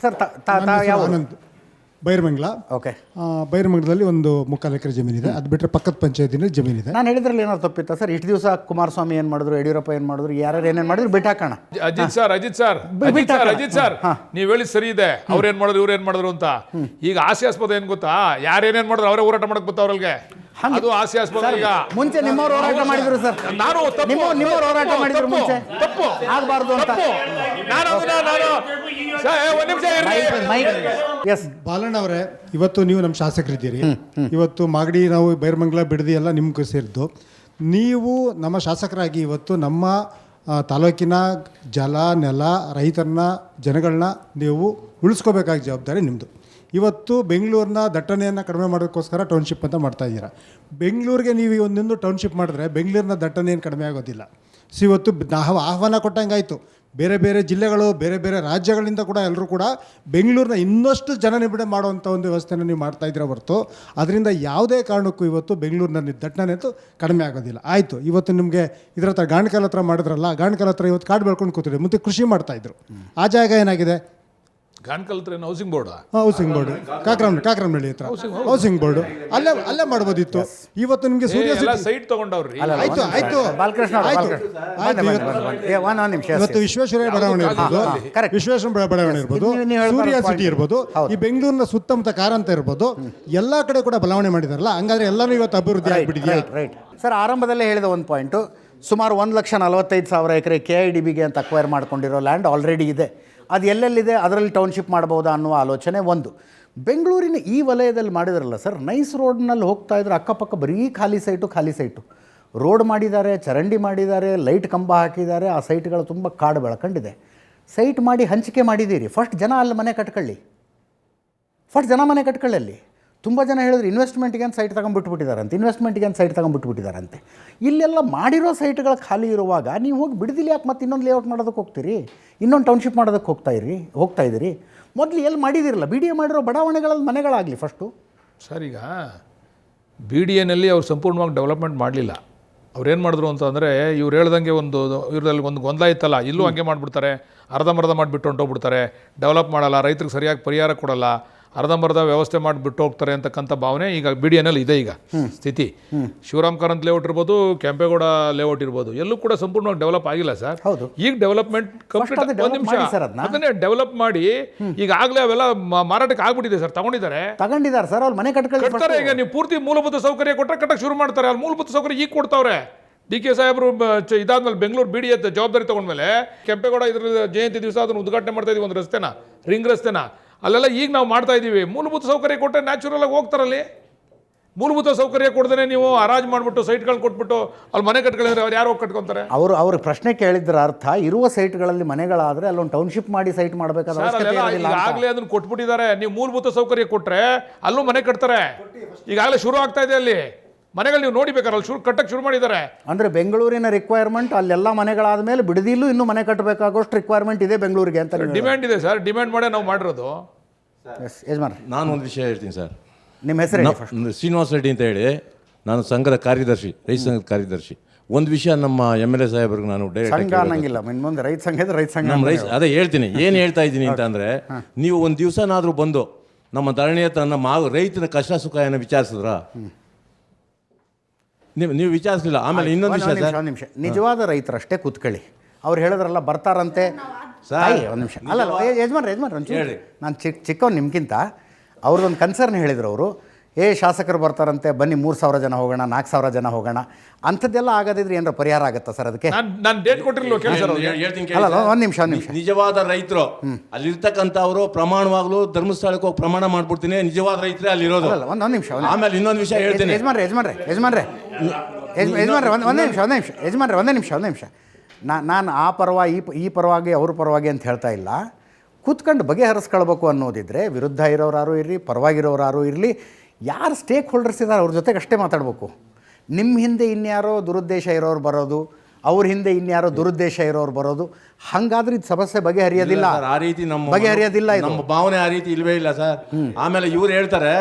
Sir ಯಾವ Anand Byramangala. Okay. ಬೈರಮಂಗಲದಲ್ಲಿ ಒಂದು 3/4 ಎಕರೆ ಜಮೀನಿದೆ. ಅದು ಬಿಟ್ಟರೆ ಪಕ್ಕದ ಪಂಚಾಯತಿನ ಜಮೀನಿದೆ. ನಾನು ಹೇಳಿದ್ರಲ್ಲಿ ಏನಾದ್ರು ತಪ್ಪಿತ್ತ ಸರ್? ಇಷ್ಟು ದಿವಸ ಕುಮಾರಸ್ವಾಮಿ ಏನು ಮಾಡಿದ್ರು, ಯಡಿಯೂರಪ್ಪ ಏನು ಮಾಡಿದ್ರು, ಯಾರು ಏನೇನು ಮಾಡಿದ್ರು ಬಿಟ್ಟು ಹಾಕೋಣ. ಅಜಿತ್ ಸರ್ ನೀವು ಹೇಳಿ ಸರಿ ಇದೆ. ಅವ್ರೇನ್ ಮಾಡಿದ್ರು ಇವ್ರೇನ್ ಮಾಡಿದ್ರು ಅಂತ. ಈಗ ಹಾಸ್ಯಾಸ್ಪದ ಏನ್ ಗೊತ್ತಾ, ಯಾರೇನೇನ್ ಮಾಡಿದ್ರು ಅವರೇ ಹೋರಾಟ ಮಾಡಕ್ ಗೊತ್ತವ್ರಲ್ಗೆ. ಅದು ಹಾಸ್ಯಾಸ್ಪದ. ಈಗ ಮುಂಚೆ ನಿಮ್ಮವ್ರು ಹೋರಾಟ ಮಾಡಿದ್ರು ಸರ್. ನಾನು ನಿಮ್ಮವ್ರು ಹೋರಾಟ ಮಾಡಿದ್ರು ಮುಂಚೆ. ತಪ್ಪು ಆಗಬಾರ್ದು ಅಂತ. ಎಸ್ ಬಾಲಣ್ಣ ಅವರೇ, ಇವತ್ತು ನೀವು ನಮ್ಮ ಶಾಸಕರಿದ್ದೀರಿ. ಇವತ್ತು ಮಾಗಡಿ, ನಾವು ಬೈರಮಂಗಲ, ಬಿಡದಿ ಎಲ್ಲ ನಿಮ್ಗೆ ಸೇರಿದ್ದು. ನೀವು ನಮ್ಮ ಶಾಸಕರಾಗಿ ಇವತ್ತು ನಮ್ಮ ತಾಲೂಕಿನ ಜಲ, ನೆಲ, ರೈತರನ್ನ, ಜನಗಳನ್ನ ನೀವು ಉಳಿಸ್ಕೋಬೇಕಾದ ಜವಾಬ್ದಾರಿ ನಿಮ್ಮದು. ಇವತ್ತು ಬೆಂಗಳೂರಿನ ದಟ್ಟಣೆಯನ್ನು ಕಡಿಮೆ ಮಾಡೋದಕ್ಕೋಸ್ಕರ ಟೌನ್ಶಿಪ್ ಅಂತ ಮಾಡ್ತಾ ಇದ್ದೀರಾ. ಬೆಂಗಳೂರಿಗೆ ನೀವು ಒಂದೊಂದು ಟೌನ್ಶಿಪ್ ಮಾಡಿದ್ರೆ ಬೆಂಗಳೂರಿನ ದಟ್ಟಣೆ ಏನು ಕಡಿಮೆ ಆಗೋದಿಲ್ಲ. ಇವತ್ತು ನಾವು ಆಹ್ವಾನ ಕೊಟ್ಟಂಗಾಯಿತು. ಬೇರೆ ಬೇರೆ ಜಿಲ್ಲೆಗಳು, ಬೇರೆ ಬೇರೆ ರಾಜ್ಯಗಳಿಂದ ಕೂಡ ಎಲ್ಲರೂ ಕೂಡ ಬೆಂಗಳೂರಿನ ಇನ್ನಷ್ಟು ಜನ ನಿಬಿಡೆ ಮಾಡುವಂಥ ಒಂದು ವ್ಯವಸ್ಥೆನ ನೀವು ಮಾಡ್ತಾ ಇದ್ದೀರ ಹೊರತು ಅದರಿಂದ ಯಾವುದೇ ಕಾರಣಕ್ಕೂ ಇವತ್ತು ಬೆಂಗಳೂರಿನ ದಟ್ಟಣೆ ಅಂತೂ ಕಡಿಮೆ ಆಗೋದಿಲ್ಲ. ಆಯಿತು, ಇವತ್ತು ನಿಮಗೆ ಇದರ ಹತ್ರ ಗಾಣಕಲ್ ಹತ್ರ ಮಾಡಿದ್ರಲ್ಲ, ಗಾಣಕಲ್ ಹತ್ರ ಇವತ್ತು ಕಾಡು ಬೆಳ್ಕೊಂಡು ಕೂತಿದೆ, ಮತ್ತು ಕೃಷಿ ಮಾಡ್ತಾಯಿದ್ರು. ಆ ಜಾಗ ಏನಾಗಿದೆ? ಗಾಣಕಲ್ ಹತ್ರ ಹೌಸಿಂಗ್ ಬೋರ್ಡ್, ಹೌಸಿಂಗ್ ಬೋರ್ಡ್, ಕಾಕ್ರಮನಹಳ್ಳಿ ಹತ್ರ ಹೌಸಿಂಗ್ ಬೋರ್ಡು, ಅಲ್ಲೇ ಮಾಡ್ಬೋದಿತ್ತು. ಇವತ್ತು ನಿಮಗೆ ಸೂರ್ಯ ಸೈಟ್ ತಗೊಂಡವ್ರಿ. ಆಯ್ತು ಆಯ್ತು ಬಾಲಕೃಷ್ಣ ಇವತ್ತು ವಿಶ್ವೇಶ್ವರಯ್ಯ ಬಡಾವಣೆ ಇರ್ಬೋದು, ವಿಶ್ವೇಶ್ವರ ಬಡಾವಣೆ ಇರ್ಬೋದು, ಸೂರ್ಯ ಸಿಟಿ ಇರ್ಬೋದು, ಈ ಬೆಂಗಳೂರಿನ ಸುತ್ತಮುತ್ತ ಕಾರಂತ ಇರ್ಬೋದು, ಎಲ್ಲ ಕಡೆ ಕೂಡ ಬದಲಾವಣೆ ಮಾಡಿದಾರಲ್ಲ. ಹಂಗಾದ್ರೆ ಎಲ್ಲಾನು ಇವತ್ತು ಅಭಿವೃದ್ಧಿ ಆಗ್ಬಿಟ್ಟಿದೆಯಾ? Right sir. ಆರಂಭದಲ್ಲೇ ಹೇಳಿದ ಒಂದು ಪಾಯಿಂಟು, ಸುಮಾರು 1,45,000 ಎಕರೆ KIDBಗೆ ಅಂತ ಅಕ್ವೈರ್ ಮಾಡ್ಕೊಂಡಿರೋ ಲ್ಯಾಂಡ್ ಆಲ್ರೆಡಿ ಇದೆ. ಅದು ಎಲ್ಲೆಲ್ಲಿದೆ, ಅದರಲ್ಲಿ ಟೌನ್ಶಿಪ್ ಮಾಡ್ಬೋದಾ ಅನ್ನುವ ಆಲೋಚನೆ ಒಂದು. ಬೆಂಗಳೂರಿನ ಈ ವಲಯದಲ್ಲಿ ಮಾಡಿದ್ರಲ್ಲ ಸರ್, ನೈಸ್ ರೋಡ್ನಲ್ಲಿ ಹೋಗ್ತಾ ಇದ್ರೆ ಅಕ್ಕಪಕ್ಕ ಬರೀ ಖಾಲಿ ಸೈಟು. ರೋಡ್ ಮಾಡಿದ್ದಾರೆ, ಚರಂಡಿ ಮಾಡಿದ್ದಾರೆ, ಲೈಟ್ ಕಂಬ ಹಾಕಿದ್ದಾರೆ. ಆ ಸೈಟ್ಗಳು ತುಂಬ ಕಾಡು ಬೆಳ್ಕೊಂಡಿದೆ. ಸೈಟ್ ಮಾಡಿ ಹಂಚಿಕೆ ಮಾಡಿದ್ದೀರಿ. ಫಸ್ಟ್ ಜನ ಅಲ್ಲಿ ಮನೆ ಕಟ್ಕೊಳ್ಳಿ ಅಲ್ಲಿ. ತುಂಬ ಜನ ಹೇಳಿದ್ರು ಇನ್ವೆಸ್ಟ್ಮೆಂಟ್ಗೆ ಅಂತ ಸೈಟ್ ತಗೊಂಡ್ಬಿಟ್ಟಿದ್ದಾರಂತೆ. ಇಲ್ಲೆಲ್ಲ ಮಾಡಿರೋ ಸೈಟ್ಗಳು ಖಾಲಿ ಇರುವಾಗ ನೀವು ಹೋಗಿ ಬಿಡದಿಲ್ಲ ಯಾಕೆ ಮತ್ತೆ ಇನ್ನೊಂದು ಲೇಔಟ್ ಮಾಡೋದಕ್ಕೆ ಹೋಗ್ತೀರಿ, ಇನ್ನೊಂದು ಟೌನ್ಶಿಪ್ ಮಾಡೋದಕ್ಕೆ ಹೋಗ್ತಾ ಇದ್ದೀರಿ? ಮೊದಲು ಎಲ್ಲಿ ಮಾಡಿದಿರಲ್ಲ, BDA ಮಾಡಿರೋ ಬಡಾವಣೆಗಳಲ್ಲಿ ಮನೆಗಳಾಗಲಿ ಫಸ್ಟು. ಸರ್, ಈಗ BDAನಲ್ಲಿ ಅವ್ರು ಸಂಪೂರ್ಣವಾಗಿ ಡೆವಲಪ್ಮೆಂಟ್ ಮಾಡಲಿಲ್ಲ. ಅವ್ರೇನು ಮಾಡಿದ್ರು ಅಂತಂದರೆ, ಇವ್ರು ಹೇಳ್ದಂಗೆ ಇವ್ರಲ್ಲಿ ಒಂದು ಗೊಂದಲ ಇತ್ತಲ್ಲ, ಇಲ್ಲೂ ಹಂಗೆ ಮಾಡಿಬಿಡ್ತಾರೆ, ಅರ್ಧಂಬರ್ಧ ಮಾಡಿಬಿಟ್ಟು ಹೊಂಟೋಗ್ಬಿಡ್ತಾರೆ, ಡೆವಲಪ್ ಮಾಡಲ್ಲ, ರೈತರಿಗೆ ಸರಿಯಾಗಿ ಪರಿಹಾರ ಕೊಡಲ್ಲ, ಅರ್ಧಂಬರ್ಧ ವ್ಯವಸ್ಥೆ ಮಾಡಿಬಿಟ್ಟು ಹೋಗ್ತಾರೆ ಅಂತಕ್ಕಂಥ ಭಾವನೆ ಈಗ BDAನಲ್ಲಿ ಇದೆ. ಈಗ ಸ್ಥಿತಿ ಶಿವರಾಮ್ ಕಾರಂತ್ ಲೇಔಟ್ ಇರ್ಬೋದು, ಕೆಂಪೇಗೌಡ ಲೇಔಟ್ ಇರ್ಬೋದು, ಎಲ್ಲೂ ಕೂಡ ಸಂಪೂರ್ಣವಾಗಿ ಡೆವಲಪ್ ಆಗಿಲ್ಲ ಸರ್. ಈಗ ಡೆವಲಪ್ಮೆಂಟ್ ಕಂಪ್ಲೀಟ್. ಒಂದು ನಿಮಿಷ, ಅದನ್ನೇ ಡೆವಲಪ್ ಮಾಡಿ ಈಗಾಗಲೇ ಅವೆಲ್ಲ ಮಾರಾಟಕ್ಕೆ ಆಗ್ಬಿಟ್ಟಿದೆ ಸರ್. ತಗೊಂಡಿದ್ದಾರೆ ಸರ್, ಅವ್ರು ಮನೆ ಕಟ್ತಾರೆ. ಈಗ ನೀವು ಪೂರ್ತಿ ಮೂಲಭೂತ ಸೌಕರ್ಯ ಕೊಟ್ಟರೆ ಕಟ್ಟಕ್ಕೆ ಶುರು ಮಾಡ್ತಾರೆ. ಅಲ್ಲಿ ಮೂಲಭೂತ ಸೌಕರ್ಯ ಈಗ ಕೊಡ್ತಾವ್ರೆ. DK ಸಾಹೇಬರು ಇದಾದ್ಮೇಲೆ ಬೆಂಗಳೂರು BDA ಜವಾಬ್ದಾರಿ ತಗೊಂಡ್ಮೇಲೆ ಕೆಂಪೇಗೌಡ ಇದ್ರ ಜಯಂತಿ ದಿವಸ ಅದನ್ನು ಉದ್ಘಾಟನೆ ಮಾಡ್ತಾ ಇದೀವಿ, ಒಂದು ರಸ್ತೆನ, ರಿಂಗ್ ರಸ್ತೆನ. ಅಲ್ಲೆಲ್ಲ ಈಗ ನಾವು ಮಾಡ್ತಾ ಇದ್ದೀವಿ. ಮೂಲಭೂತ ಸೌಕರ್ಯ ಕೊಟ್ಟರೆ ನ್ಯಾಚುರಲ್ ಆಗಿ ಹೋಗ್ತಾರಲ್ಲಿ. ಮೂಲಭೂತ ಸೌಕರ್ಯ ಕೊಡ್ದೇ ನೀವು ಹರಾಜು ಮಾಡಿಬಿಟ್ಟು ಸೈಟ್ಗಳು ಕೊಟ್ಬಿಟ್ಟು ಅಲ್ಲಿ ಮನೆ ಕಟ್ಕೊಂಡಿದ್ರೆ ಅವ್ರು ಯಾರು ಹೋಗಿ ಕಟ್ಕೊಂತಾರೆ? ಅವ್ರ ಪ್ರಶ್ನೆ ಕೇಳಿದ್ರ ಅರ್ಥ, ಇರುವ ಸೈಟ್ಗಳಲ್ಲಿ ಮನೆಗಳಾದರೆ ಅಲ್ಲೊಂದು ಟೌನ್ಶಿಪ್ ಮಾಡಿ ಸೈಟ್ ಮಾಡಬೇಕಾದ್ರೆ ಈಗಾಗಲೇ ಅದನ್ನು ಕೊಟ್ಬಿಟ್ಟಿದ್ದಾರೆ. ನೀವು ಮೂಲಭೂತ ಸೌಕರ್ಯ ಕೊಟ್ಟರೆ ಅಲ್ಲೂ ಮನೆ ಕಟ್ತಾರೆ. ಈಗಾಗಲೇ ಶುರು ಆಗ್ತಾ ಇದೆ ಅಲ್ಲಿ ಮನೆಗಳು. ನೀವು ನೋಡಿಬೇಕಾರೆ ಅಲ್ಲಿ ಕಟ್ಟಕ್ಕೆ ಶುರು ಮಾಡಿದ್ದಾರೆ. ಅಂದರೆ ಬೆಂಗಳೂರಿನ ರಿಕ್ವೈರ್ಮೆಂಟ್ ಅಲ್ಲೆಲ್ಲ ಮನೆಗಳಾದ ಮೇಲೆ ಬಿಡದಿಲ್ಲೂ ಇನ್ನೂ ಮನೆ ಕಟ್ಟಬೇಕಾಗೋಷ್ಟು ರಿಕ್ವೈರ್ಮೆಂಟ್ ಇದೆ ಬೆಂಗಳೂರಿಗೆ ಅಂತ ಡಿಮ್ಯಾಂಡ್ ಇದೆ ಸರ್. ಡಿಮ್ಯಾಂಡ್ ಮಾಡೇ ನಾವು ಮಾಡಿರೋದು. ಯಜಮಾನ್, ನಾನು ಒಂದು ವಿಷಯ ಹೇಳ್ತೀನಿ ಸರ್. ನಿಮ್ಮ ಹೆಸರು ಶ್ರೀನಿವಾಸ ರೆಡ್ಡಿ ಅಂತ ಹೇಳಿ, ನಾನು ಸಂಘದ ಕಾರ್ಯದರ್ಶಿ, ರೈತ ಸಂಘದ ಕಾರ್ಯದರ್ಶಿ. ಒಂದು ವಿಷಯ ನಮ್ಮ MLA ಸಾಹೇಬ್ರಿಗೆ ನಾನು ಡೈರೆಕ್ಟ್ ಅನ್ನಂಗಿಲ್ಲ, ಮುಂದೆ ರೈತ ಸಂಘ ನಮ್ಮ ಅದೇ ಹೇಳ್ತೀನಿ. ಏನು ಹೇಳ್ತಾ ಇದ್ದೀನಿ ಅಂತಂದರೆ, ನೀವು ಒಂದು ದಿವಸನಾದರೂ ಬಂದು ನಮ್ಮ ಧರಣಿ ಹತ್ರ ನಮ್ಮ ರೈತನ ಕಷ್ಟ ಸುಖ ಏನೋ ವಿಚಾರಿಸಿದ್ರ? ನೀವು ವಿಚಾರಿಸಲಿಲ್ಲ. ಆಮೇಲೆ ಇನ್ನೊಂದು ನಿಮಿಷ, ನಿಜವಾದ ರೈತರಷ್ಟೇ ಕೂತ್ಕೊಳ್ಳಿ. ಅವ್ರು ಹೇಳಿದ್ರಲ್ಲ ಬರ್ತಾರಂತೆ. ಒಂದು ನಿಮಿಷ, ಅಲ್ಲ ಯಜಮಾನ್ರೆ ಹೇಳಿ. ನಾನು ಚಿಕ್ಕವ್ನು ನಿಮ್ಗಿಂತ. ಅವ್ರದ್ದೊಂದು ಕನ್ಸರ್ನ್ ಹೇಳಿದ್ರು ಅವರು. ಶಾಸಕರು ಬರ್ತಾರಂತೆ, ಬನ್ನಿ 3,000 ಜನ ಹೋಗೋಣ, 4,000 ಜನ ಹೋಗೋಣ. ಅಂಥದ್ದೆಲ್ಲ ಆಗೋದಿದ್ರೆ ಏನಾರ ಪರಿಹಾರ ಆಗುತ್ತಾ ಸರ್ ಅದಕ್ಕೆ? ನಾನು ಡೇಟ್ ಕೊಟ್ಟಿರಲಿಲ್ಲ. ಅಲ್ಲ, ಒಂದು ನಿಮಿಷ. ನಿಜವಾದ ರೈತರು ಅಲ್ಲಿರ್ತಕ್ಕಂಥವ್ರು ಪ್ರಮಾಣವಾಗ್ಲೂ ಧರ್ಮಸ್ಥಳಕ್ಕೆ ಹೋಗಿ ಪ್ರಮಾಣ ಮಾಡ್ಬಿಡ್ತೀನಿ. ನಿಜವಾದ ರೈತರೇ ಅಲ್ಲಿರೋದು. ಒಂದು ನಿಮಿಷ. ಆಮೇಲೆ ಇನ್ನೊಂದು ವಿಷಯ ಹೇಳ್ತೀನಿ. ಯಜಮಾನ್ರೆ ಒಂದೇ ನಿಮಿಷ. ನಾನು ಆ ಪರವಾಗಿ ಈ ಪರವಾಗಿ ಅವ್ರ ಪರವಾಗಿ ಅಂತ ಹೇಳ್ತಾ ಇಲ್ಲ. ಕೂತ್ಕೊಂಡು ಬಗೆಹರಿಸ್ಕೊಳ್ಬೇಕು ಅನ್ನೋದಿದ್ರೆ ವಿರುದ್ಧ ಇರೋರು ಇರಲಿ, ಪರವಾಗಿರೋರು ಇರಲಿ, ಯಾರು ಸ್ಟೇಕ್ ಹೋಲ್ಡರ್ಸ್ ಇದ್ದಾರೆ ಅವ್ರ ಜೊತೆಗೆ ಅಷ್ಟೇ ಮಾತಾಡಬೇಕು. ನಿಮ್ಮ ಹಿಂದೆ ಇನ್ಯಾರೋ ದುರುದ್ದೇಶ ಇರೋರು ಬರೋದು, ಅವ್ರ ಹಿಂದೆ ಇನ್ಯಾರೋ ದುರುದ್ದೇಶ ಇರೋರು ಬರೋದು, ಹಾಗಾದ್ರೆ ಇದು ಸಮಸ್ಯೆ ಬಗೆಹರಿಯೋದಿಲ್ಲ. ಆ ರೀತಿ ಬಗೆಹರಿಯೋದಿಲ್ಲ. ನಮ್ಮ ಭಾವನೆ ಆ ರೀತಿ ಇಲ್ವೇ ಇಲ್ಲ ಸರ್. ಆಮೇಲೆ ಇವ್ರು ಹೇಳ್ತಾರೆ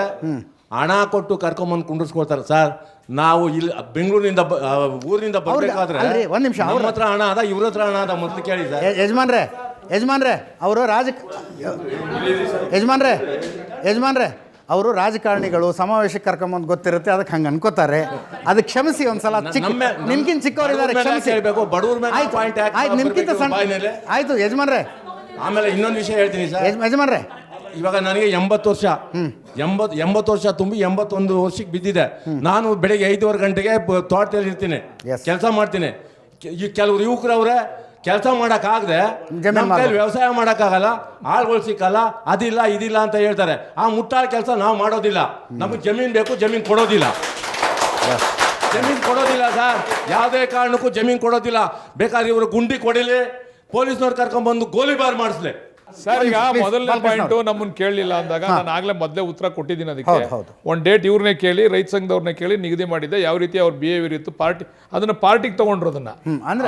ಹಣ ಕೊಟ್ಟು ಕರ್ಕೊಂಬಂದು ಕುಂಡಿಸ್ಕೊಳ್ತಾರೆ ಸರ್. ನಾವು ಇಲ್ಲಿ ಬೆಂಗಳೂರಿನಿಂದ ಊರಿನಿಂದ ಬರಬೇಕಾದ್ರೆ ಒಂದು ನಿಮಿಷ, ಅವ್ರ ಹತ್ರ ಹಣ ಅದ, ಇವ್ರ ಹತ್ರ ಹಣ ಅದ, ಮೊದಲು ಕೇಳಿ ಸರ್. ಯಜಮಾನ್ರೆ ಯಜಮಾನ್ರೆ ಅವರು ಯಜಮಾನ್ರೆ ಅವರು ರಾಜಕಾರಣಿಗಳು ಸಮಾವೇಶಕ್ಕೆ ಕರ್ಕೊಂಬಂದು ಗೊತ್ತಿರುತ್ತೆ, ಅದಕ್ಕೆ ಹಂಗೆ ಅನ್ಕೋತಾರೆ. ಅದಕ್ಕೆ ಕ್ಷಮಿಸಿ ಒಂದ್ಸಲ. ನಿಮ್ಗಿಂತ ಚಿಕ್ಕವರಿದ್ದಾರೆ, ಕ್ಷಮಿಸಿ. ಆಯ್ತು, ನಿಮ್ಗಿಂತ ಸಣ್ಣ ಆಯ್ತು ಯಜಮಾನ್ರೆ. ಆಮೇಲೆ ಇನ್ನೊಂದು ವಿಷಯ ಹೇಳ್ತೀನಿ ಸರ್ ಯಜಮಾನ್ರೆ, ಇವಾಗ ನನಗೆ 80 ವರ್ಷ 80 ವರ್ಷ ತುಂಬಿ 81 ವರ್ಷಕ್ಕೆ ಬಿದ್ದಿದೆ. ನಾನು ಬೆಳಿಗ್ಗೆ 5:15 ಗಂಟೆಗೆ ತೋಟದಲ್ಲಿ ಇರ್ತೀನಿ, ಕೆಲಸ ಮಾಡ್ತೀನಿ. ಈ ಕೆಲವರು ಯುವಕರವ್ರೆ ಕೆಲಸ ಮಾಡೋಕ್ಕಾಗದೆ ನಮ್ಮ ಕೈಲಿ ವ್ಯವಸಾಯ ಮಾಡೋಕ್ಕಾಗಲ್ಲ, ಆಳುಗಳು ಸಿಕ್ಕಲ್ಲ, ಅದಿಲ್ಲ ಇದಿಲ್ಲ ಅಂತ ಹೇಳ್ತಾರೆ. ಆ ಮುಟ್ಟಾಳ ಕೆಲಸ ನಾವು ಮಾಡೋದಿಲ್ಲ. ನಮಗೆ ಜಮೀನು ಬೇಕು, ಜಮೀನು ಕೊಡೋದಿಲ್ಲ. ಜಮೀನು ಕೊಡೋದಿಲ್ಲ ಸರ್, ಯಾವುದೇ ಕಾರಣಕ್ಕೂ ಜಮೀನು ಕೊಡೋದಿಲ್ಲ. ಬೇಕಾದ್ರೆ ಇವರು ಗುಂಡಿ ಕೊಡಿಲಿ, ಪೊಲೀಸ್ನವ್ರು ಕರ್ಕೊಂಡ್ಬಂದು ಗೋಲಿಬಾರ್ ಮಾಡಿಸ್ಲಿ. ಸರ್, ಈಗ ಮೊದಲನೇ ಪಾಯಿಂಟ್ ನಮ್ಮನ್ನ ಕೇಳಲಿಲ್ಲ ಅಂದಾಗ ನಾನು ಆಗ್ಲೇ ಮೊದಲೇ ಉತ್ತರ ಕೊಟ್ಟಿದ್ದೀನಿ. ಅದಕ್ಕೆ ಒಂದು ಡೇಟ್ ಇವ್ರನ್ನೇ ಕೇಳಿ, ರೈತ ಸಂಘದವ್ರನ್ನೇ ಕೇಳಿ ನಿಗದಿ ಮಾಡಿದ್ದೆ. ಯಾವ ರೀತಿ ಅವ್ರ ಬಿಹೇವಿಯರ್ ಇತ್ತು, ಅದನ್ನ ಪಾರ್ಟಿಗೆ ತಗೊಂಡ್ರು.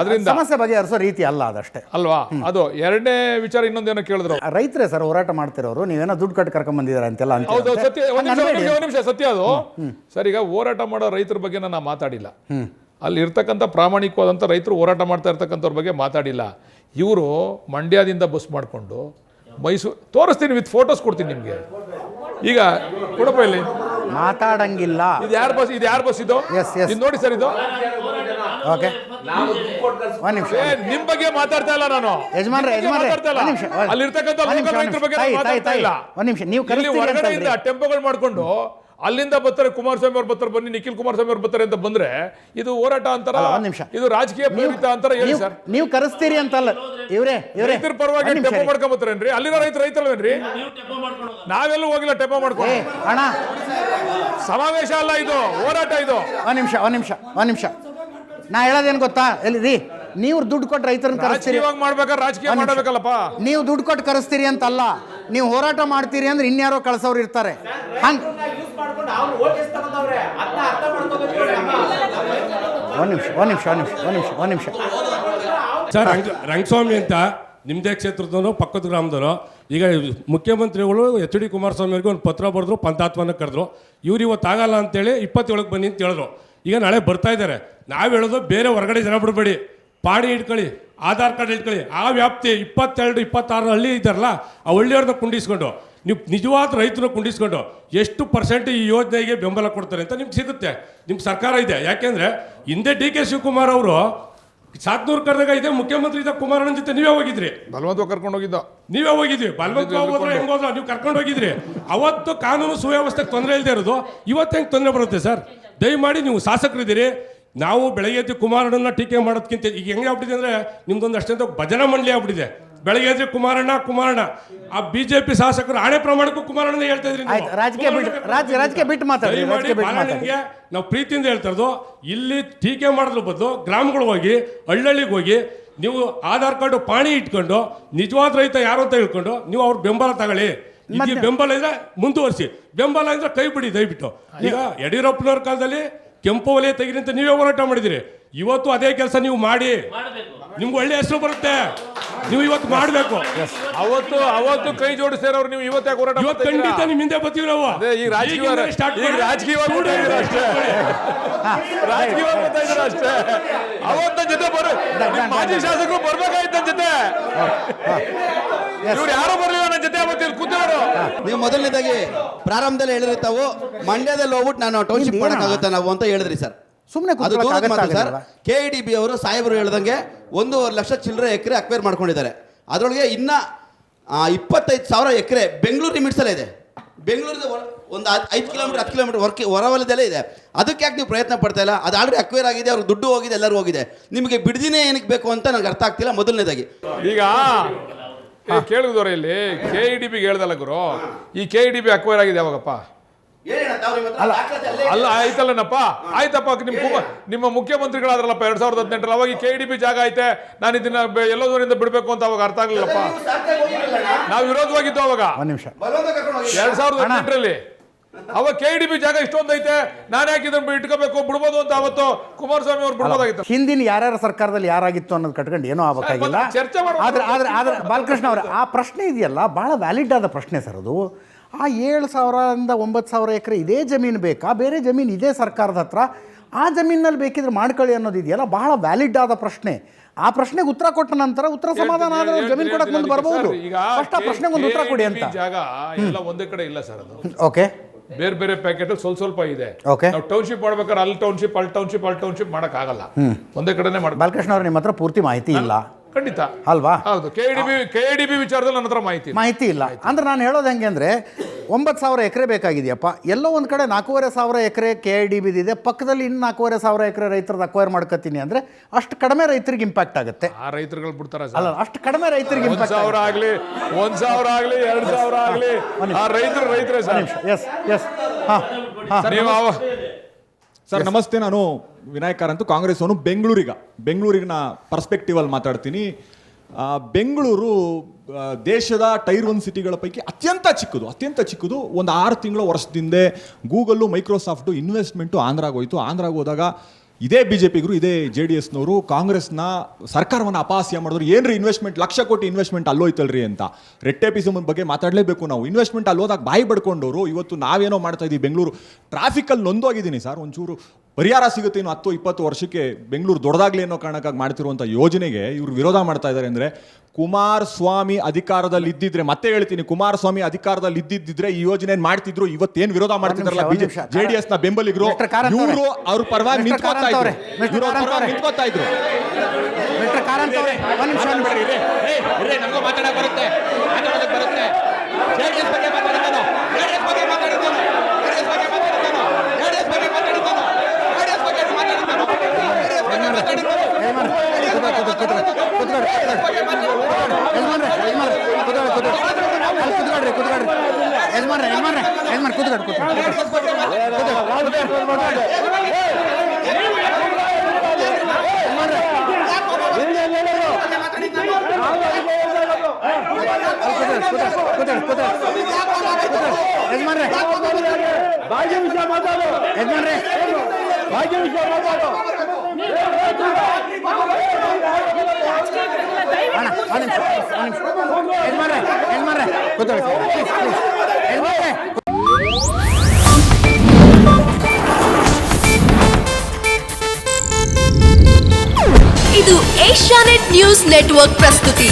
ಅದರಿಂದ ಸಮಸ್ಯೆ ಬಗೆಹರಿಸೋ ರೀತಿ ಅಲ್ಲ ಅದಷ್ಟೇ ಅಲ್ವಾ. ಅದು ಎರಡನೇ ವಿಚಾರ. ಇನ್ನೊಂದೇನೋ ಕೇಳಿದ್ರು, ರೈತರೇ ಸರ್ ಹೋರಾಟ ಮಾಡ್ತಿರೋರು, ನೀವೇನೋ ದುಡ್ಡು ಕಟ್ಟಿ ಕರ್ಕೊಂಡ್ ಬಂದಿದ್ದಾರೆ ಅಂತೆಲ್ಲ ಅಂತ. ಹೌದು, ಸತ್ಯ. ಒಂದು ನಿಮಿಷ ಸತ್ಯ ಅದು. ಸರ್, ಈಗ ಹೋರಾಟ ಮಾಡೋ ರೈತರ ಬಗ್ಗೆ ನಾನು ಮಾತಾಡಿಲ್ಲ. ಅಲ್ಲಿ ಇರ್ತಕ್ಕಂಥ ಪ್ರಾಮಾಣಿಕವಾದಂಥ ರೈತರು ಹೋರಾಟ ಮಾಡ್ತಾ ಇರ್ತಕ್ಕಂಥವ್ರ ಬಗ್ಗೆ ಮಾತಾಡಿಲ್ಲ. ಇವರು ಮಂಡ್ಯದಿಂದ ಬಸ್ ಮಾಡಿಕೊಂಡು ಮೈಸೂರು ತೋರಿಸ್ತೀನಿ, ವಿತ್ ಫೋಟೋಸ್ ಕೊಡ್ತೀನಿ ನಿಮಗೆ. ಈಗ ಕೊಡಪ್ಪ ಇಲ್ಲಿ ಮಾತಾಡಂಗಿಲ್ಲ. ಇದು ಯಾರು ಬಸ್? ಇದು ಯಾರು ಬಸ್? ಇದು ಇದು ನೋಡಿ ಸರ್, ಇದು ಓಕೆ. ಒಂದು ನಿಮಿಷ, ನಿಮ್ ಬಗ್ಗೆ ಮಾತಾಡ್ತಾ ಇಲ್ಲ ನಾನು. ಯಜಮಾನ್ರೆ ಅಲ್ಲಿ ಇರ್ತಕ್ಕಂಥ ರೈತರ ಬಗ್ಗೆ ಮಾತಾಡ್ತಾ ಇಲ್ಲ. ಒಂದು ನಿಮಿಷ, ನೀವು ಹೊರಗಡೆಯಿಂದ ಟೆಂಪೋಗಳು ಮಾಡ್ಕೊಂಡು ಅಲ್ಲಿಂದ ಬರ್ತಾರೆ, ಕುಮಾರಸ್ವಾಮಿ ಅವ್ರು ಬರ್ತಾರೆ, ಬನ್ನಿ ನಿಖಿಲ್ ಕುಮಾರಸ್ವಾಮಿ ಅವ್ರು ಬರ್ತಾರೆ ಅಂತ ಬಂದ್ರೆ ಇದು ಹೋರಾಟ ಅಂತಾರ? ಒಂದು ನಿಮಿಷ, ಇದು ರಾಜಕೀಯ ಪ್ರೇರಿತ ಅಂತಾರ? ಹೇಳಿ ಸರ್. ನೀವು ಕರೆಸ್ತೀರಿ ಅಂತಲ್ಲ ಇವರೇ ರೈತರ ಪರವಾಗಿ ಟೆಂಪೋ ಮಾಡ್ಕೊಂಬತ್ತಾರೇನ್ರಿ? ಅಲ್ಲಿರೋ ರೈತರಲ್ವೇನ್ರಿ? ನಾವೆಲ್ಲೂ ಹೋಗಿಲ್ಲ ಟೆಂಪೋ ಮಾಡ್ಕೊಂಡು. ಅಣ್ಣ, ಸಮಾವೇಶ ಅಲ್ಲ ಇದು, ಹೋರಾಟ ಇದು. ಒಂದ್ ನಿಮಿಷ ನಾ ಹೇಳೋದೇನು ಗೊತ್ತಾ? ಎಲ್ಲಿ ನೀವು ದುಡ್ಡು ಕೊಟ್ಟು ರೈತರನ್ನ ಕರೆಸ್ತೀರಿ, ರಾಜಕೀಯ ಮಾಡಬೇಕಲ್ಲಪ್ಪ. ನೀವು ದುಡ್ಡು ಕೊಟ್ಟು ಕರೆಸ್ತೀರಿ ಅಂತಲ್ಲ, ನೀವು ಹೋರಾಟ ಮಾಡ್ತೀರಿ ಅಂದ್ರೆ ಇನ್ಯಾರೋ ಕಳ್ಸೋರು ಇರ್ತಾರೆ. ಹಂಗ ಒಂದ್ ನಿಮಿಷ ಸರ್, ರಂಗಸ್ವಾಮಿ ಅಂತ ನಿಮ್ಮದೇ ಕ್ಷೇತ್ರದವರು, ಪಕ್ಕದ ಗ್ರಾಮದವರು. ಈಗ ಮುಖ್ಯಮಂತ್ರಿಗಳು HD ಕುಮಾರಸ್ವಾಮಿ ಅವ್ರಿಗೆ ಒಂದು ಪತ್ರ ಬರೆದ್ರು, ಪಂಚಾತ್ಮನ ಕರೆದ್ರು. ಇವ್ರು ಇವತ್ತು ಆಗಲ್ಲ ಅಂತೇಳಿ 27ಕ್ಕೆ ಬನ್ನಿ ಅಂತ ಹೇಳಿದ್ರು. ಈಗ ನಾಳೆ ಬರ್ತಾ ಇದ್ದಾರೆ. ನಾವು ಹೇಳೋದು ಬೇರೆ ಹೊರಗಡೆ ಜನ ಬಿಡಬೇಡಿ, ಪಾಡಿ ಇಟ್ಕೊಳ್ಳಿ, ಆಧಾರ್ ಕಾರ್ಡ್ ಇಟ್ಕೊಳ್ಳಿ. ಆ ವ್ಯಾಪ್ತಿ 22, 26 ಹಳ್ಳಿ ಇದ್ದಾರಲ್ಲ, ಆ ಹಳ್ಳಿಯವ್ರನ್ನ ಕುಂಡಿಸ್ಕೊಂಡು ನೀವು ನಿಜವಾದ ರೈತರನ್ನ ಕುಂಡಿಸ್ಕೊಂಡು ಎಷ್ಟು % ಈ ಯೋಜನೆಗೆ ಬೆಂಬಲ ಕೊಡ್ತಾರೆ ಅಂತ ನಿಮ್ಗೆ ಸಿಗುತ್ತೆ. ನಿಮ್ಮ ಸರ್ಕಾರ ಇದೆ. ಯಾಕೆಂದರೆ ಹಿಂದೆ DK ಶಿವಕುಮಾರ್ ಅವರು ಸಾತ್ನೂರು ಕರೆದಾಗ ಇದೆ, ಮುಖ್ಯಮಂತ್ರಿ ಇದ್ದ ಕುಮಾರಣ್ಣನ ಜೊತೆ ನೀವೇ ಹೋಗಿದ್ರಿ. ಬಲವಂತ ಕರ್ಕೊಂಡು ಹೋಗಿದ್ದ, ನೀವೇ ಹೋಗಿದ್ವಿ. ಬಲವಂತ ಹೋದ್ರೆ ಹೆಂಗೆ ಹೋದ್ರು? ನೀವು ಕರ್ಕೊಂಡು ಹೋಗಿದ್ರಿ. ಅವತ್ತು ಕಾನೂನು ಸುವ್ಯವಸ್ಥೆಗೆ ತೊಂದರೆ ಇಲ್ಲದೆ ಇರೋದು ಇವತ್ತು ಹೆಂಗೆ ತೊಂದರೆ ಬರುತ್ತೆ ಸರ್? ದಯಮಾಡಿ ನೀವು ಶಾಸಕರಿದ್ದೀರಿ. ನಾವು ಬೆಳಗ್ಗೆ ಎದ್ದು ಕುಮಾರಣ್ಣನ ಟೀಕೆ ಮಾಡೋದಕ್ಕಿಂತ ಈಗ ಹೆಂಗೆ ಆಗ್ಬಿಟ್ಟಿದೆ ಅಂದರೆ ನಿಮ್ದೊಂದು ಅಷ್ಟೊಂದು ಭಜನಾ ಮಂಡಳಿ ಆಗ್ಬಿಟ್ಟಿದೆ. ಬೆಳಗ್ಗೆ ಎದ್ದು ಕುಮಾರಣ್ಣ ಆ BJP ಶಾಸಕರು ಆಣೆ ಪ್ರಮಾಣಕ್ಕೂ ಕುಮಾರಣ್ಣ ಹೇಳ್ತಾ ಇದ್ರಿ. ರಾಜಕೀಯ ಬಿಟ್ಟು ಮಾತಾಡಿ. ನಾವು ಪ್ರೀತಿಯಿಂದ ಹೇಳ್ತಾ ಇರೋದು, ಇಲ್ಲಿ ಟೀಕೆ ಮಾಡೋದ್ರ ಬದಲು ಗ್ರಾಮಗಳಿಗೆ ಹೋಗಿ, ಹಳ್ಳಿಗೆ ಹೋಗಿ, ನೀವು ಆಧಾರ್ ಕಾರ್ಡು ಪಾಣಿ ಇಟ್ಕೊಂಡು ನಿಜವಾದ ರೈತ ಯಾರು ಅಂತ ಹೇಳ್ಕೊಂಡು ನೀವು ಅವ್ರ ಬೆಂಬಲ ತಗೊಳ್ಳಿ. ಈಗ ಬೆಂಬಲ ಇದ್ರೆ ಮುಂದುವರಿಸಿ, ಬೆಂಬಲ ಇದ್ರೆ ಕೈ ಬಿಡಿ ದಯವಿಟ್ಟು. ಈಗ ಯಡಿಯೂರಪ್ಪನವ್ರ ಕಾಲದಲ್ಲಿ ಕೆಂಪು ವಲಯ ತೆಗಿರಿ ಅಂತ ನೀವೇ ಹೋರಾಟ ಮಾಡಿದಿರಿ. ಇವತ್ತು ಅದೇ ಕೆಲಸ ನೀವು ಮಾಡಿ, ನಿಮ್ಗೆ ಒಳ್ಳೆ ಹೆಸರು ಬರುತ್ತೆ. ನೀವು ಇವತ್ತು ಮಾಡಬೇಕು. ಅವತ್ತು ಕೈ ಜೋಡಿಸ್ತಾರವ್ರು, ನೀವು ಇವತ್ತೇ ಹೋರಾಟ ಖಂಡಿತ ನಿಮ್ಮ ಹಿಂದೆ ಬರ್ತೀವಿ ನಾವು. ರಾಜಕೀಯ ಅಷ್ಟೇ. ಅವತ್ತ ಜೊತೆ ಮಾಜಿ ಶಾಸಕರು ಬರ್ಬೇಕಾಯ್ತು ನನ್ನ ಜೊತೆ. ಇವ್ರು ಯಾರು ಬರ್ಲಿಲ್ಲ ನನ್ನ ಜೊತೆ ಅವತ್ತು ಇಲ್ಲಿ ಕೂತವರು. ನೀವು ಮೊದಲನೇದಾಗಿ ಪ್ರಾರಂಭದಲ್ಲಿ ಹೇಳಿದ್ರೆ ತಾವು ಮಂಡ್ಯದಲ್ಲಿ ಹೋಗ್ಬಿಟ್ಟು ನಾನು ಟೌನ್ಶಿಪ್ ಮಾಡೋಕ್ಕಾಗುತ್ತೆ ನಾವು ಅಂತ ಹೇಳಿದ್ರಿ ಸರ್. ಸುಮ್ಮನೆ ಸರ್, KEDB ಅವರು ಸಾಹೇಬರು ಹೇಳ್ದಂಗೆ 1.5 ಲಕ್ಷ ಚಿಲ್ಲರೆ ಎಕರೆ ಅಕ್ವೈರ್ ಮಾಡ್ಕೊಂಡಿದ್ದಾರೆ. ಅದರೊಳಗೆ ಇನ್ನ 25,000 ಎಕರೆ ಬೆಂಗಳೂರು ಲಿಮಿಟ್ಸಲ್ಲೇ ಇದೆ. ಬೆಂಗಳೂರಿಂದ ಒಂದು 5 ಕಿಲೋಮೀಟರ್ 10 ಕಿಲೋಮೀಟರ್ ಹೊರವಲಯದಲ್ಲೇ ಇದೆ. ಅದಕ್ಕೆ ಯಾಕೆ ನೀವು ಪ್ರಯತ್ನ ಪಡ್ತಾ ಇಲ್ಲ? ಅದು ಆಲ್ರೆಡಿ ಅಕ್ವೈರ್ ಆಗಿದೆ, ಅವ್ರಿಗೆ ದುಡ್ಡು ಹೋಗಿದೆ, ಎಲ್ಲರೂ ಹೋಗಿದೆ. ನಿಮಗೆ ಬಿಡದಿನೇ ಏನಕ್ಕೆ ಬೇಕು ಅಂತ ನನಗೆ ಅರ್ಥ ಆಗ್ತಿಲ್ಲ. ಮೊದಲನೇದಾಗಿ ಈಗ ಕೇಳಿದವ್ರ ಇಲ್ಲಿ KEDB ಹೇಳ್ದಲ್ಲ ಗುರು, ಈ KEDB ಅಕ್ವೈರ್ ಆಗಿದೆ ಯಾವಾಗಪ್ಪ? ಅಲ್ಲ ಆಯ್ತಲ್ಲನಪ್ಪ, ಆಯ್ತಪ್ಪ. ನಿಮ್ಮ ಮುಖ್ಯಮಂತ್ರಿಗಳಾದ್ರಲ್ಲಪ್ಪ 2018 ಅವಾಗ KEDB ಜಾಗ ಐತೆ, ನಾನು ಇದನ್ನ ಎಲ್ಲದೂರಿಂದ ಬಿಡಬೇಕು ಅಂತ ಅವಾಗ ಅರ್ಥ ಆಗ್ಲಿಲ್ಲಪ್ಪ. ನಾವು ವಿರೋಧವಾಗಿದ್ದು ಅವಾಗ 2018 ಅವಾಗ KEDB ಜಾಗ ಇಷ್ಟೊಂದು ಐತೆ, ನಾನು ಯಾಕೆ ಇದನ್ನ ಇಟ್ಕೋಬೇಕು, ಬಿಡ್ಬೋದು ಅಂತ ಅವತ್ತು ಕುಮಾರಸ್ವಾಮಿ ಅವ್ರು ಬಿಡ್ಬೋದಾಗಿತ್ತು. ಹಿಂದಿನ ಯಾರ್ಯಾರ ಸರ್ಕಾರದಲ್ಲಿ ಯಾರಾಗಿತ್ತು ಅನ್ನೋದು ಕಟ್ಕೊಂಡು ಏನೋ ಆಗಬೇಕಾಗಿಲ್ಲ. ಆದ್ರೆ ಬಾಲಕೃಷ್ಣ ಅವರ ಆ ಪ್ರಶ್ನೆ ಇದೆಯಲ್ಲ, ಭಾಳ ವ್ಯಾಲಿಡ್ ಆದ ಪ್ರಶ್ನೆ ಸರ್ ಅದು. ಆ 7,000ರಿಂದ 9,000 ಎಕರೆ ಇದೇ ಜಮೀನು ಬೇಕಾ, ಬೇರೆ ಜಮೀನು ಇದೇ ಸರ್ಕಾರದ ಹತ್ರ, ಆ ಜಮೀನಲ್ಲಿ ಬೇಕಿದ್ರೆ ಮಾಡ್ಕೊಳ್ಳಿ ಅನ್ನೋದು ಇದೆಯಲ್ಲ, ಬಹಳ ವ್ಯಾಲಿಡ್ ಆದ ಪ್ರಶ್ನೆ. ಆ ಪ್ರಶ್ನೆಗೆ ಉತ್ತರ ಕೊಟ್ಟ ನಂತರ ಉತ್ತರ ಸಮಾಧಾನ ಆದ್ರೆ ಅವ್ರು ಜಮೀನು ಕೊಡಕ್ಕೆ ಮುಂದೆ ಬರ್ಬೋದು. ಈಗ ಫಸ್ಟ್ ಆ ಪ್ರಶ್ನೆಗೆ ಒಂದು ಉತ್ತರ ಕೊಡಿ ಅಂತ. ಜಾಗ ಎಲ್ಲ ಒಂದೇ ಕಡೆ ಇಲ್ಲ ಸರ್, ಅದು ಓಕೆ ಬೇರೆ ಬೇರೆ ಪ್ಯಾಕೆಟ್ ಸ್ವಲ್ಪ ಇದೆ. ಓಕೆ. ನಾವು ಟೌನ್ಶಿಪ್ ಮಾಡ್ಬೇಕಾದ್ರೆ ಅಲ್ಲಿ ಟೌನ್ಶಿಪ್ ಮಾಡಕ್ ಆಗಲ್ಲ, ಒಂದೇ ಕಡೆನೆ ಮಾಡ್ಬೇಕು. ಬಾಲಕೃಷ್ಣ ಅವ್ರು ನಿಮ್ಮ ಹತ್ರ ಪೂರ್ತಿ ಮಾಹಿತಿ ಇಲ್ಲ ಖಂಡಿತ ಅಲ್ವಾ? ಹೌದು. ಕೆಡಿಬಿ ವಿಚಾರದಲ್ಲಿ ನನ್ನ ಹತ್ರ ಮಾಹಿತಿ ಇಲ್ಲ ಅಂದ್ರೆ ನಾನು ಹೇಳೋದು ಹೆಂಗೆ ಅಂದರೆ 9,000 ಎಕರೆ ಬೇಕಾಗಿದೆಯಪ್ಪ, ಎಲ್ಲೋ ಒಂದು ಕಡೆ 4,500 ಎಕರೆ KIDB ಇದೆ, ಪಕ್ಕದಲ್ಲಿ ಇನ್ನು 4,500 ಎಕರೆ ರೈತರದ್ದು ಅಕ್ವೈರ್ ಮಾಡ್ಕೊತೀನಿ ಅಂದರೆ ಅಷ್ಟು ಕಡಿಮೆ ರೈತರಿಗೆ ಇಂಪ್ಯಾಕ್ಟ್ ಆಗುತ್ತೆ. ಆ ರೈತರುಗಳು ಬಿಡ್ತಾರ ಅಲ್ಲ, ಅಷ್ಟು ಕಡಿಮೆ ರೈತರಿಗೆ ಇಂಪ್ಯಾಕ್ಟ್ 1,000 ಆಗಲಿ 1,000 ಆಗಲಿ 2,000 ಆಗಲಿ ಆ ರೈತರೇ ಸರ್. ಎಸ್ ಎಸ್ ಹಾಂ ಹಾಂ ಸರ್ ನಮಸ್ತೆ, ನಾನು ವಿನಾಯಕ್ ಕಾರಂತು, ಕಾಂಗ್ರೆಸ್ ಅವನು. ಬೆಂಗಳೂರಿನ ಪರ್ಸ್ಪೆಕ್ಟಿವಲ್ಲಿ ಮಾತಾಡ್ತೀನಿ. ಬೆಂಗಳೂರು ದೇಶದ ಟೈರ್ 1 ಸಿಟಿಗಳ ಪೈಕಿ ಅತ್ಯಂತ ಚಿಕ್ಕದು. ಒಂದು 6 ತಿಂಗಳ ವರ್ಷದಿಂದ ಗೂಗಲ್ಲು ಮೈಕ್ರೋಸಾಫ್ಟು ಇನ್ವೆಸ್ಟ್ಮೆಂಟು ಆಂಧ್ರಾಗೆ ಹೋಯಿತು. ಆಂಧ್ರಾಗೆ ಹೋದಾಗ ಇದೇ BJPಗರು, ಇದೇ JDSನವರು ಕಾಂಗ್ರೆಸ್ನ ಸರ್ಕಾರವನ್ನು ಅಪಹಾಸ್ಯ ಮಾಡಿದ್ರು. ಏನ್ರಿ ಇನ್ವೆಸ್ಟ್ಮೆಂಟ್, ಲಕ್ಷ ಕೋಟಿ ಇನ್ವೆಸ್ಟ್ಮೆಂಟ್ ಅಲ್ಲೋಯ್ತಲ್ರಿ ಅಂತ. ರೆಟ್ಟೆಪಿಸಮ್ ಬಗ್ಗೆ ಮಾತಾಡಲೇಬೇಕು ನಾವು. ಇನ್ವೆಸ್ಟ್ಮೆಂಟ್ ಅಲ್ಲಿ ಹೋದಾಗ ಬಾಯಿ ಬಡ್ಕೊಂಡವರು ಇವತ್ತು ನಾವೇನೋ ಮಾಡ್ತಾ ಇದ್ದೀವಿ. ಬೆಂಗಳೂರು ಟ್ರಾಫಿಕಲ್ಲಿ ನೊಂದೋಗಿದ್ದೀನಿ ಸರ್. ಒಂಚೂರು ಪರಿಹಾರ ಸಿಗುತ್ತೆ ಇನ್ನು 10-20 ವರ್ಷಕ್ಕೆ. ಬೆಂಗಳೂರು ದೊಡ್ಡದಾಗ್ಲಿ ಅನ್ನೋ ಕಾರಣಕ್ಕಾಗಿ ಮಾಡ್ತಿರುವಂಥ ಯೋಜನೆಗೆ ಇವರು ವಿರೋಧ ಮಾಡ್ತಾ ಇದ್ದಾರೆ. ಅಂದರೆ ಕುಮಾರಸ್ವಾಮಿ ಅಧಿಕಾರದಲ್ಲಿ ಇದ್ದಿದ್ರೆ, ಮತ್ತೆ ಹೇಳ್ತೀನಿ, ಕುಮಾರಸ್ವಾಮಿ ಅಧಿಕಾರದಲ್ಲಿ ಇದ್ದಿದ್ರೆ ಈ ಯೋಜನೆ ಮಾಡ್ತಿದ್ರು. ಇವತ್ತೇನು ವಿರೋಧ ಮಾಡ್ತಿದ್ರಲ್ಲ JDSನ ಬೆಂಬಲಿಗರು, ಇವರು ಅವ್ರ ಪರವಾಗಿ ನಿಂತ್ಕೋತಾ ಇದ್ರು. ಮಾತಾಡಕ್ ಬರುತ್ತೆ. ಇದು ಏಷ್ಯಾನೆಟ್ ನ್ಯೂಸ್ ನೆಟ್ವರ್ಕ್ ಪ್ರಸ್ತುತಿ.